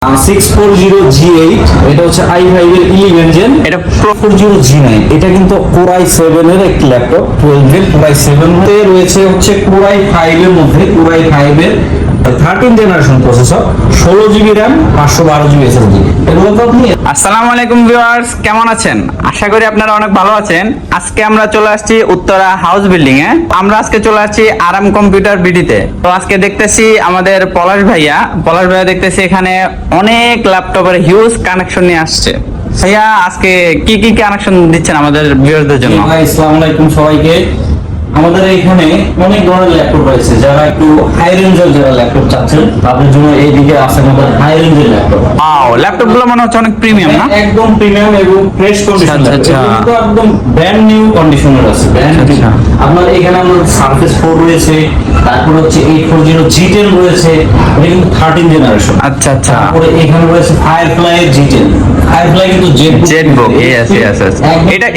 640G8 এটা হচ্ছে i5 এর 11 জেন, এটা Pro 40G9 এটা কিন্তু Core i7 এর একটি ল্যাপটপ, 12 এর Core i7 তে রয়েছে হচ্ছে Core i5 এর মধ্যে Core i5 এর 13 generation processor, 16GB RAM, 512GB SSD। এগুলো তো আপনি আসসালামু আলাইকুম ভিউয়ার্স, কেমন আছেন? আশা করি আপনারা অনেক ভালো আছেন। আজকে আমরা চলে আসছি উত্তরা হাউস বিল্ডিং এ। আমরা আজকে চলে আসছি আরাম কম্পিউটার বিডিতে। তো আজকে দেখতেছি আমাদের পলাশ ভাইয়া দেখতেছি এখানে অনেক ল্যাপটপের হিউজ কানেকশন নিয়ে আসছে। ভাইয়া আজকে কি কি কানেকশন দিচ্ছেন আমাদের ভিউয়ারদের জন্য? ভাই আসসালামু আলাইকুম সবাইকে। আমাদের এখানে অনেক ধরনের ল্যাপটপ রয়েছে, যারা একটু হাই রেঞ্জের যারা ল্যাপটপ চাচ্ছেন তাদের জন্য এইদিকে আছে আমাদের হাই রেঞ্জের ল্যাপটপ। ল্যাপটপগুলো মনে হচ্ছে অনেক প্রিমিয়াম না? একদম প্রিমিয়াম এবং ফ্রেশ কন্ডিশন। আচ্ছা। কিন্তু একদম ব্র্যান্ড নিউ কন্ডিশনের আছে, ব্র্যান্ড নিউ। আপনার এখানে আমাদের সারফেস 4 রয়েছে, তারপর হচ্ছে 840G10 রয়েছে, এটা কিন্তু 13 জেনারেশন। আচ্ছা। তারপরে এখানে রয়েছে ফায়ারফ্লাই G10, ফায়ারফ্লাই কিন্তু জেটবুক।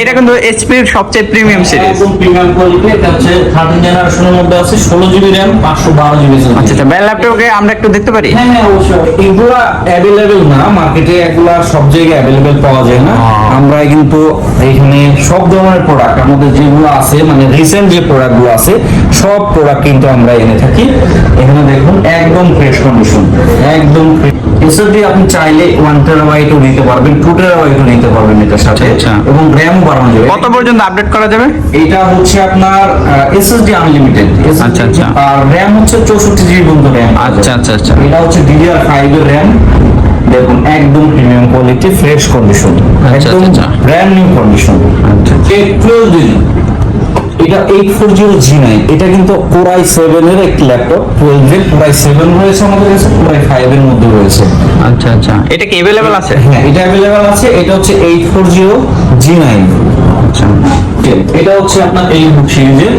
এটা কিন্তু এইচপি এর সবচেয়ে প্রিমিয়াম সিরিজ, একদম প্রিমিয়াম কোয়ালিটি। এটা হচ্ছে 13 জেনারেশনের মধ্যে আছে, 16GB RAM, 512GB SSD। আচ্ছা, বেল ল্যাপটপকে আমরা একটু দেখতে পারি? হ্যাঁ অবশ্যই। এগুলা অ্যাভেলেবেল না, মার্কেটে এগুলা সব জায়গায় অ্যাভেলেবেল পাওয়া যায় না। আমরা কিন্তু এখানে সব ধরনের প্রোডাক্ট আমাদের যেগুলো আছে, মানে রিসেন্ট যে প্রোডাক্টগুলো আছে সব প্রোডাক্ট কিন্তু আমরা এনে থাকি। এখানে দেখুন একদম ফ্রেশ কন্ডিশন, একদম এসএসডি আপনি চাইলে 1TB ও নিতে পারবেন, 2TB ও নিতে পারবেন এটার সাথে। আচ্ছা। এবং RAM ও বাড়ানো যাবে। কত পর্যন্ত আপডেট করা যাবে? এটা হচ্ছে আপনার এসএসডি আনলিমিটেড। আচ্ছা। আর RAM হচ্ছে 64GB পর্যন্ত RAM। আচ্ছা। এটা হচ্ছে DDR5 এর RAM। দেখুন একদম প্রিমিয়াম কোয়ালিটি, ফ্রেশ কন্ডিশন, একদম ব্র্যান্ড নিউ কন্ডিশন। এটা 840G9 এটা কিন্তু Core i7 এর একটি ল্যাপটপ, 12 এর Core i7 রয়েছে আমাদের কাছে, Core i5 এর মধ্যে রয়েছে। আচ্ছা। এটা কি अवेलेबल আছে? হ্যাঁ এটা अवेलेबल আছে। এটা হচ্ছে 840G9। আচ্ছা, এটা হচ্ছে আপনার এই বুক সিরিজের।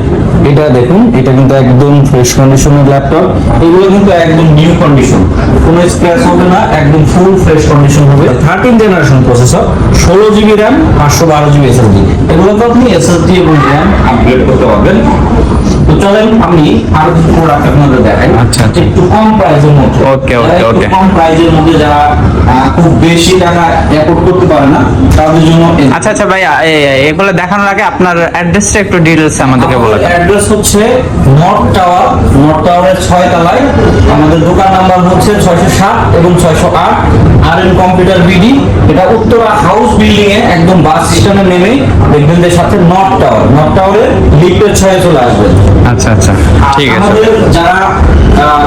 এটা দেখুন, এটা কিন্তু একদম ফ্রেশ কন্ডিশনের ল্যাপটপ। এগুলো কিন্তু একদম নিউ কন্ডিশন, কোনো স্ক্র্যাচ হবে না, একদম ফুল ফ্রেশ কন্ডিশন হবে। 13 generation processor, 16GB RAM, 512GB SSD। এগুলো তো আপনি SSD এবং RAM আপগ্রেড করতে পারবেন। তো চলেন আমি আরো কিছু প্রোডাক্ট আপনাদের দেখাই। আচ্ছা। একটু কম প্রাইসের মধ্যে। ওকে। কম প্রাইসের মধ্যে যারা খুব বেশি টাকা অ্যাফোর্ড করতে পারে না তাদের জন্য। আচ্ছা ভাইয়া, এগুলো দেখানোর আগে আপনার অ্যাড্রেসটা একটু ডিটেইলস আমাদেরকে বলে দেন। অ্যাড্রেস হচ্ছে নর্থ টাওয়ারের 6 তলায়। আমাদের দোকান নাম্বার হচ্ছে 607 এবং 608, আরএম কম্পিউটার বিডি। এটা উত্তরা হাউস বিল্ডিং এ একদম বাস স্টেশনে নেমে দেখবেন যে সাথে নর্থ টাওয়ারের লিফটের 6 চলে আসবেন। আচ্ছা, ঠিক আছে। আমাদের যারা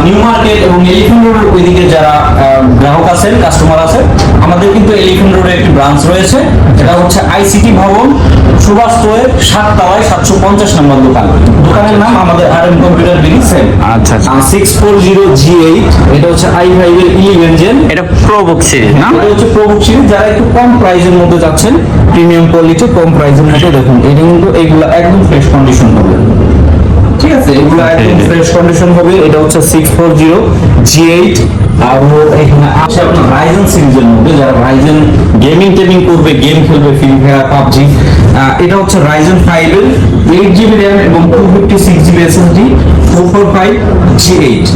নিউ মার্কেট এবং এলিফ্যান্ট রোড ওইদিকে যারা গ্রাহক আছেন, কাস্টমার আছেন, আমাদের কিন্তু এলিফ্যান্ট রোডে একটি ব্রাঞ্চ রয়েছে। এটা হচ্ছে আইসিটি ভবন, সুভাষ স্টোরের 7 তলায় 750 নম্বর দোকান। দোকানের নাম আমাদের আরএম কম্পিউটার বিডি সেল। আচ্ছা। 640G8 এটা হচ্ছে i5 এর 11 জেন, এটা প্রোবুক সিরিজ না? এটা হচ্ছে প্রোবুক সিরিজ। যারা একটু কম প্রাইসের মধ্যে যাচ্ছেন, প্রিমিয়াম কোয়ালিটি কম প্রাইসের মধ্যে, দেখুন এটা কিন্তু এইগুলো একদম ফ্রেশ কন্ডিশন হবে। ঠিক আছে, এগুলো একদম ফ্রেশ কন্ডিশন হবে। এটা হচ্ছে 640G8। আর এখানে আছে আপনার রাইজেন সিরিজের মধ্যে, যারা রাইজেন গেমিং করবে, গেম খেলবে, ফ্রি ফায়ার, পাবজি। এটা হচ্ছে রাইজেন 5 এর 8GB RAM এবং 256GB SSD, 445G8।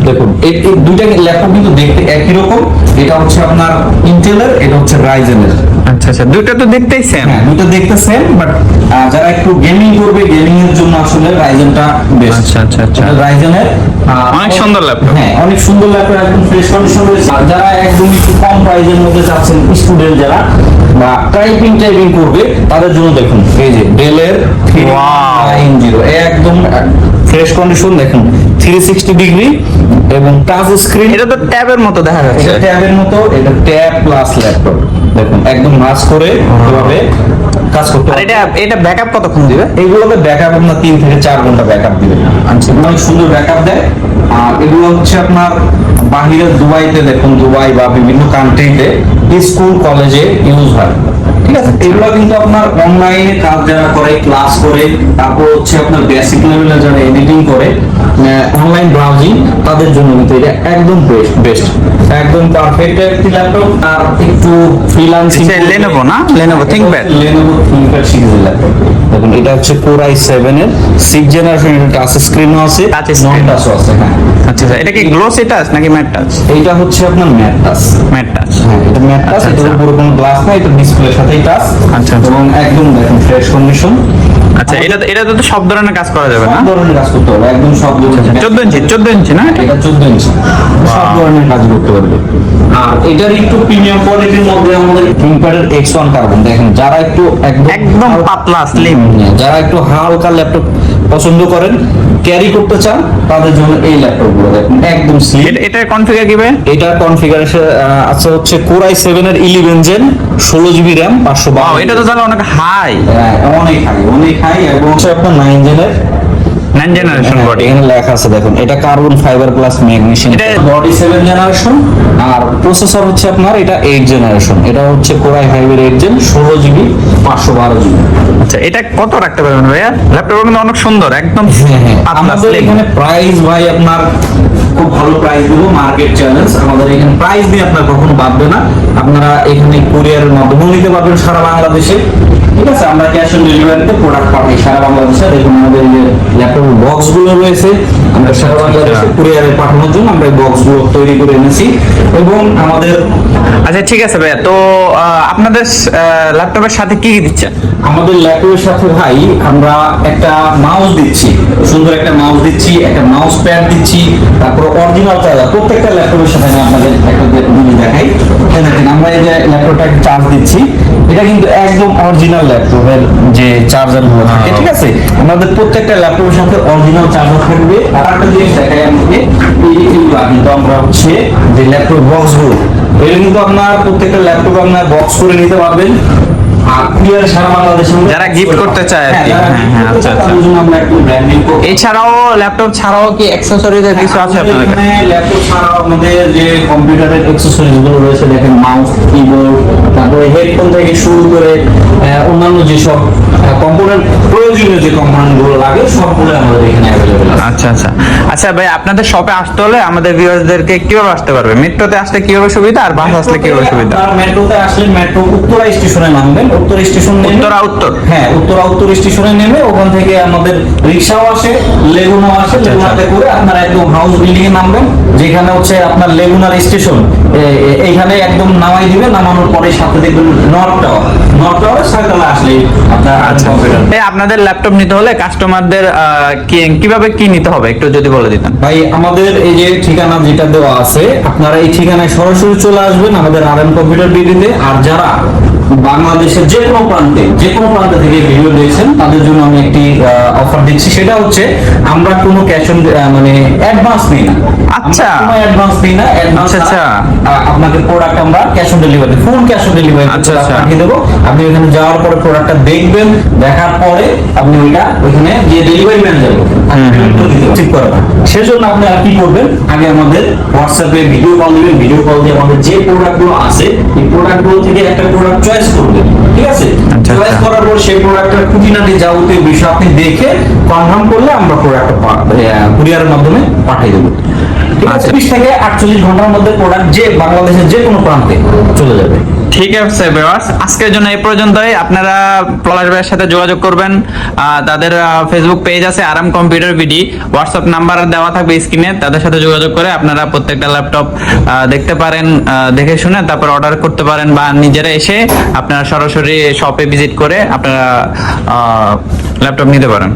দেখুন এই দুইটা ল্যাপটপ কিন্তু দেখতে একই রকম। এটা হচ্ছে আপনার ইন্টেলের, এটা হচ্ছে রাইজেনের। আচ্ছা, দুটো তো দেখতেই সেম। হ্যাঁ দুটো দেখতে সেম, বাট যারা একটু গেমিং করবে, গেমিং এর জন্য আসলে রাইজেনটা বেস্ট। আচ্ছা। রাইজেনের অনেক সুন্দর ল্যাপটপ। হ্যাঁ অনেক সুন্দর ল্যাপটপ, একদম ফ্রেশ কন্ডিশন রয়েছে। যারা একদম একটু কম প্রাইসের মধ্যে যাচ্ছেন, স্টুডেন্ট যারা বা টাইপিং করবে, তাদের জন্য দেখুন এই যে ডেলের 3990 একদম ফ্রেশ কন্ডিশন। দেখুন 360 ডিগ্রি এবং টাচ স্ক্রিন। এটা তো ট্যাবের মতো দেখা যাচ্ছে। এটা ট্যাবের মতো, এটা ট্যাব প্লাস ল্যাপটপ। দেখুন একদম মাস করে এভাবে কাজ করতে আর এটা ব্যাকআপ কতক্ষণ দিবে? এইগুলোতে ব্যাকআপ আপনার 3 থেকে 4 ঘন্টা ব্যাকআপ দিবে। আচ্ছা, অনেক সুন্দর ব্যাকআপ দেয়। আর এগুলো হচ্ছে আপনার বাহিরের দুবাইতে, দেখুন দুবাই বা বিভিন্ন কান্ট্রিতে স্কুল কলেজে ইউজ হয়। ঠিক আছে, এগুলো কিন্তু আপনার অনলাইনে কাজ যারা করে, ক্লাস করে, তারপর হচ্ছে আপনার বেসিক লেভেলে যারা এডিটিং করে, অনলাইন ব্রাউজিং, তাদের জন্য কিন্তু এটা একদম বেস্ট, একদম পারফেক্ট একটি ল্যাপটপ। আর একটু ফ্রিল্যান্সিং, লেনোভো না? লেনোভো থিংকপ্যাড সিরিজের ল্যাপটপ। দেখুন এটা হচ্ছে Core i7 এর 6 জেনারেশন, এটা টাচ স্ক্রিনও আছে, নন টাচও আছে। হ্যাঁ আচ্ছা আচ্ছা, এটা কি গ্লোসি টাচ নাকি ম্যাট টাচ? এইটা হচ্ছে আপনার ম্যাট টাচ। Mat touch. হ্যাঁ, এটা ম্যাট টাচ, আচ্ছা, এটার আচ্ছা। উপরে কোনো গ্লাস নাই, এটা ডিসপ্লের সাথেই টাচ। আচ্ছা, আচ্ছা। এবং একদম দেখুন ফ্রেশ কন্ডিশন। আচ্ছা, এটাতে তো সব ধরনের কাজ করা যাবে না? সব ধরনের কাজ করতে পারবে, একদম সব ধরনের। 14 ইঞ্চি না? এটা 14 ইঞ্চি, সব ধরনের কাজ করতে পারবে। আর এটার একটু প্রিমিয়াম কোয়ালিটির মধ্যে আমাদের থিংকপ্যাডের X1 কার্বন। দেখেন যারা একটু একদম পাতলা স্লিম, যারা একটু হালকা ল্যাপটপ পছন্দ করেন, ক্যারি করতে চান, তাদের জন্য এই ল্যাপটপগুলো দেখুন একদম স্লিম। এটার কনফিগার কিভাবে? এটার কনফিগারেশন আছে হচ্ছে Core i7 এর 11 জেন, 16 জিবি RAM, 512। এটা তো তাহলে অনেক হাই। অনেক হাই এবং হচ্ছে আপনার 9 জেনের 9 জেনারেশন বডি। এখানে লেখা আছে দেখুন, এটা কার্বন ফাইবার প্লাস ম্যাগনেসিয়াম। এটা বডি 7 জেনারেশন, আর প্রসেসর হচ্ছে আপনার এটা 8 জেনারেশন। এটা হচ্ছে Core i5 এর 8 জেন, 16 জিবি, 512 জিবি। আচ্ছা, এটা কত রাখতে পারবেন ভাইয়া? ল্যাপটপ কিন্তু অনেক সুন্দর, একদম পাতলা আমাদের slim। এখানে প্রাইস ভাই আপনার খুব ভালো প্রাইস দিব, মার্কেট চ্যালেঞ্জ। আমাদের এখানে প্রাইস দিয়ে আপনার কখনো বাঁধবে না। আপনারা এখানে কুরিয়ারের মাধ্যমে নিতে পারবেন সারা বাংলাদেশে। ঠিক আছে, আমরা ক্যাশ অন ডেলিভারিতে প্রোডাক্ট পাঠাই সারা বাংলাদেশে। দেখুন আমাদের এই যে ল্যাপটপ বক্স গুলো রয়েছে, আমরা সারা বাংলাদেশে কুরিয়ারে পাঠানোর জন্য আমরা এই বক্স গুলো তৈরি করে এনেছি। এবং আমাদের আচ্ছা ঠিক আছে ভাইয়া, তো আপনাদের ল্যাপটপের সাথে কি কি দিচ্ছেন? আমাদের ল্যাপটপের সাথে ভাই আমরা একটা মাউস দিচ্ছি, সুন্দর একটা মাউস দিচ্ছি, একটা মাউস প্যাড দিচ্ছি, তারপর অরিজিনাল চার্জার। প্রত্যেকটা ল্যাপটপের সাথে আমি আপনাদের একটা জিনিস দেখাই। এই দেখেন আমরা এই যে ল্যাপটপটা চার্জ দিচ্ছি, এটা কিন্তু একদম অরিজিনাল ল্যাপটপের যে চার্জার গুলো থাকে। ঠিক আছে, আমাদের প্রত্যেকটা ল্যাপটপের সাথে অরিজিনাল চার্জার থাকবে। আর একটা জিনিস দেখাই আমাকে, এইগুলো কিন্তু আমরা হচ্ছে যে ল্যাপটপ বক্স গুলো, এটা কিন্তু আপনার প্রত্যেকটা ল্যাপটপ আপনার বক্স করে নিতে পারবেন। আর কুরিয়ার সারা বাংলাদেশে যারা gift করতে চায় আর কি। হ্যাঁ, আচ্ছা, আচ্ছা। তাদের জন্য আমরা একটু ব্র্যান্ডিং করব। এছাড়াও ল্যাপটপ ছাড়াও কি অ্যাক্সেসরিজ এর কিছু আছে আপনাদের কাছে? ল্যাপটপ ছাড়াও আমাদের যে কম্পিউটারের অ্যাক্সেসরিজ গুলো রয়েছে, দেখেন মাউস, কিবোর্ড, তারপরে হেডফোন থেকে শুরু করে অন্যান্য যেসব কম্পিউটার প্রয়োজনীয় যে কম্পোনেন্ট গুলো লাগে সবগুলো আমাদের এখানে অ্যাভেলেবল আছে। আচ্ছা আচ্ছা আচ্ছা ভাই, আপনাদের শপে আসতে হলে আমাদের ভিউয়ারদেরকে কিভাবে আসতে পারবে? মেট্রোতে আসলে কিভাবে সুবিধা, আর বাস আসলে কিভাবে সুবিধা? আপনারা মেট্রোতে আসলে মেট্রো উত্তরা স্টেশনে নামবেন। উত্তর স্টেশন নেমে উত্তর। হ্যাঁ, উত্তর স্টেশনে নেমে ওখান থেকে আমাদের রিক্সাও আসে, লেগুনাও আসে। লেগুনাতে করে আপনারা একদম হাউস বিল্ডিং এ নামবেন, যেখানে হচ্ছে আপনার লেগুনার স্টেশন। এইখানে একদম নামাই দিবেন, নামানোর পরে সাথে দেখবেন নর্থ টাওয়ার সাইকেলে আসলে আপনার কম্পিউটার। এই আপনাদের ল্যাপটপ নিতে হলে কাস্টমারদের কিভাবে কি নিতে হবে একটু যদি বলে দিতেন। ভাই আমাদের এই যে ঠিকানা যেটা দেওয়া আছে, আপনারা এই ঠিকানায় সরাসরি চলে আসবেন আমাদের RM কম্পিউটার বিডিতে। আর যারা বাংলাদেশের যে কোনো প্রান্ত থেকে ভিডিও দেখছেন, তাদের জন্য আমি একটি অফার দিচ্ছি। সেটা হচ্ছে আমরা কোনো ক্যাশ অন মানে অ্যাডভান্স নিই না। আচ্ছা। আমরা কোনো অ্যাডভান্স নিই না। অ্যাডভান্স আচ্ছা। আপনাকে প্রোডাক্ট আমরা cash on delivery, full cash on delivery আচ্ছা, আচ্ছা। পাঠিয়ে দেবো। আপনি ওখানে যাওয়ার পরে প্রোডাক্টটা দেখবেন, দেখার পরে আপনি ওইখানে যে ডেলিভারি ম্যান যাবে ঠিক করবেন। সেজন্য আপনি আর কি করবেন, আগে আমাদের হোয়াটসঅ্যাপে ভিডিও কল দিবেন। ভিডিও কল দিয়ে আমাদের যে প্রোডাক্টগুলো আছে এই প্রোডাক্টগুলো থেকে একটা প্রোডাক্ট চয়েস করবেন। ঠিক আছে, আচ্ছা, চয়েস আচ্ছা। করার পর সেই প্রোডাক্টের খুঁটিনাটি যাবতীয় বিষয় আপনি দেখে কনফার্ম করলে আমরা প্রোডাক্টটা কুরিয়ারের মাধ্যমে পাঠিয়ে দেবো। ঠিক আছে, আচ্ছা। 20 থেকে 48 ঘন্টার মধ্যে প্রোডাক্ট যে বাংলাদেশের যে কোনো প্রান্তে চলে যাবে। ঠিক আছে ভিউয়ার্স, আজকের জন্য এই পর্যন্তই। আপনারা পলাশ ভাইয়ের সাথে যোগাযোগ করবেন। তাদের ফেসবুক পেজ আছে RM computer BD, WhatsApp number দেওয়া থাকবে স্ক্রিনে। তাদের সাথে যোগাযোগ করে আপনারা প্রত্যেকটা ল্যাপটপ দেখতে পারেন, দেখে শুনে তারপর অর্ডার করতে পারেন, বা নিজেরা এসে আপনারা সরাসরি শপে ভিজিট করে আপনারা ল্যাপটপ নিতে পারেন।